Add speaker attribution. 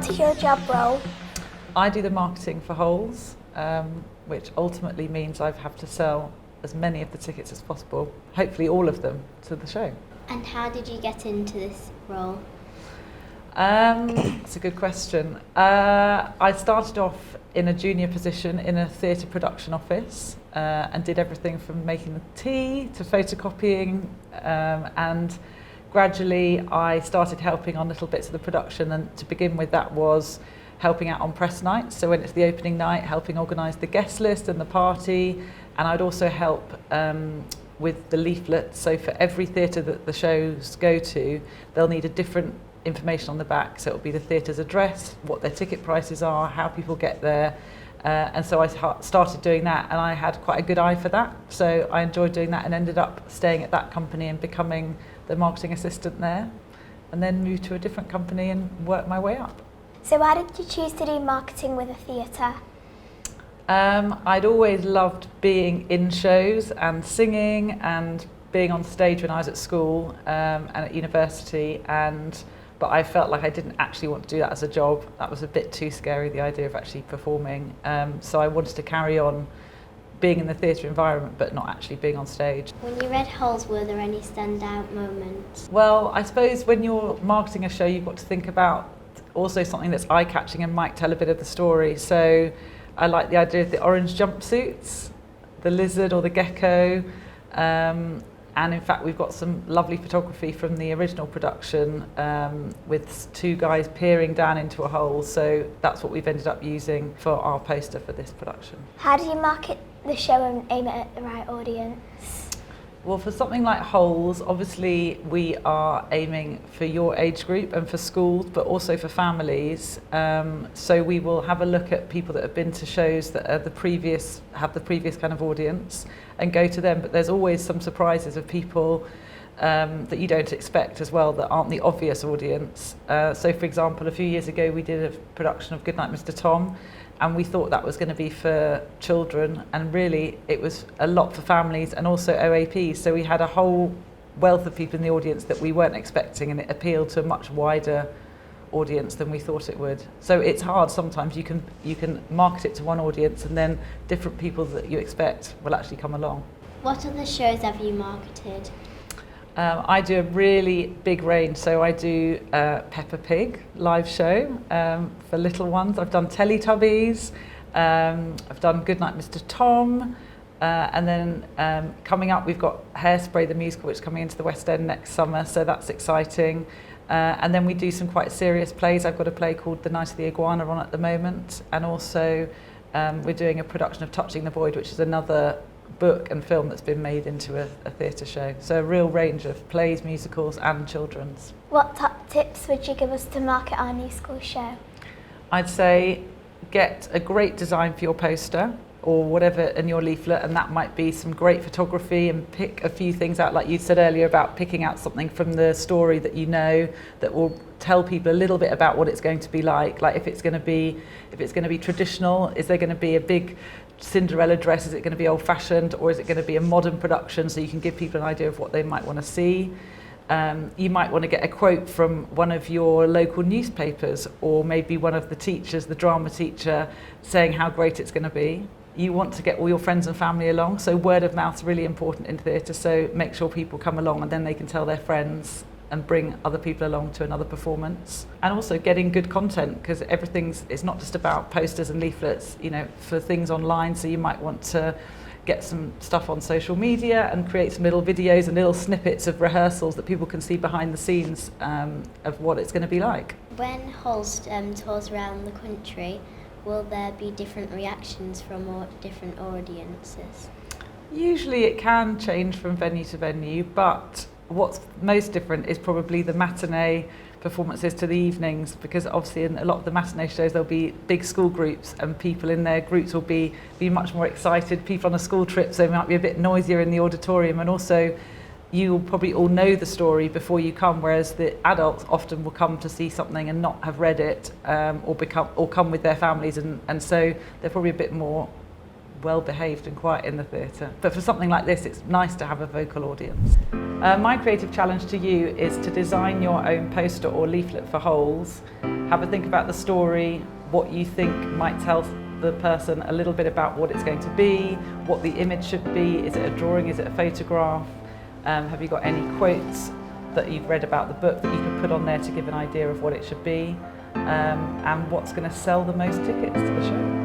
Speaker 1: what is your job role?
Speaker 2: I do the marketing for Holes, which ultimately means I have to sell as many of the tickets as possible, hopefully all of them, to the show.
Speaker 3: And how did you get into this role?
Speaker 2: That's a good question. I started off in a junior position in a theatre production office and did everything from making the tea to photocopying, and gradually I started helping on little bits of the production, and to begin with that was helping out on press nights. So when it's the opening night, helping organise the guest list and the party, and I'd also help with the leaflet. So for every theatre that the shows go to, they'll need a different information on the back. So it'll be the theatre's address, what their ticket prices are, how people get there. And so I started doing that, and I had quite a good eye for that. So I enjoyed doing that and ended up staying at that company and becoming the marketing assistant there, and then moved to a different company and worked my way up.
Speaker 1: So why did you choose to do marketing with a theatre?
Speaker 2: I'd always loved being in shows and singing and being on stage when I was at school and at university, but I felt like I didn't actually want to do that as a job. That was a bit too scary, the idea of actually performing. So I wanted to carry on being in the theatre environment but not actually being on stage.
Speaker 3: When you read Holes, were there any standout moments?
Speaker 2: Well, I suppose when you're marketing a show, you've got to think about also something that's eye-catching and might tell a bit of the story. So I like the idea of the orange jumpsuits, the lizard or the gecko, and in fact we've got some lovely photography from the original production with two guys peering down into a hole, so that's what we've ended up using for our poster for this production.
Speaker 1: How do you market the show and aim it at the right audience?
Speaker 2: Well, for something like Holes, obviously we are aiming for your age group and for schools, but also for families. So we will have a look at people that have been to shows that are have the previous kind of audience and go to them. But there's always some surprises of people that you don't expect as well that aren't the obvious audience. So for example, a few years ago we did a production of Goodnight Mr. Tom, and we thought that was going to be for children, and really it was a lot for families and also OAPs. So we had a whole wealth of people in the audience that we weren't expecting, and it appealed to a much wider audience than we thought it would. So it's hard sometimes. You can market it to one audience and then different people that you expect will actually come along.
Speaker 3: What other shows have you marketed?
Speaker 2: I do a really big range, so I do Peppa Pig live show for little ones. I've done Teletubbies, I've done Goodnight Mr. Tom, and then coming up we've got Hairspray the musical, which is coming into the West End next summer, so that's exciting. And then we do some quite serious plays. I've got a play called The Night of the Iguana on at the moment, and also we're doing a production of Touching the Void, which is another book and film that's been made into a theatre show. So a real range of plays, musicals and children's.
Speaker 1: What top tips would you give us to market our new school show?
Speaker 2: I'd say get a great design for your poster or whatever in your leaflet, and that might be some great photography, and pick a few things out, like you said earlier about picking out something from the story that you know that will tell people a little bit about what it's going to be like if it's going to be traditional, is there going to be a big Cinderella dress, is it going to be old-fashioned, or is it going to be a modern production, so you can give people an idea of what they might want to see. You might want to get a quote from one of your local newspapers, or maybe one of the teachers, the drama teacher, saying how great it's going to be. You want to get all your friends and family along, so word of mouth is really important in theatre, so make sure people come along and then they can tell their friends and bring other people along to another performance. And also getting good content, because it's not just about posters and leaflets, for things online, so you might want to get some stuff on social media and create some little videos and little snippets of rehearsals that people can see behind the scenes of what it's going to be like.
Speaker 3: When Holes tours around the country, will there be different reactions from different audiences? Usually
Speaker 2: it can change from venue to venue, but what's most different is probably the matinee performances to the evenings, because obviously in a lot of the matinee shows there'll be big school groups and people in their groups will be much more excited, people on a school trip, so it might be a bit noisier in the auditorium, and also you'll probably all know the story before you come, whereas the adults often will come to see something and not have read it, or come with their families, and so they're probably a bit more well behaved and quiet in the theatre. But for something like this, it's nice to have a vocal audience. My creative challenge to you is to design your own poster or leaflet for Holes. Have a think about the story, what you think might tell the person a little bit about what it's going to be, what the image should be. Is it a drawing, is it a photograph? Have you got any quotes that you've read about the book that you can put on there to give an idea of what it should be? And what's going to sell the most tickets to the show?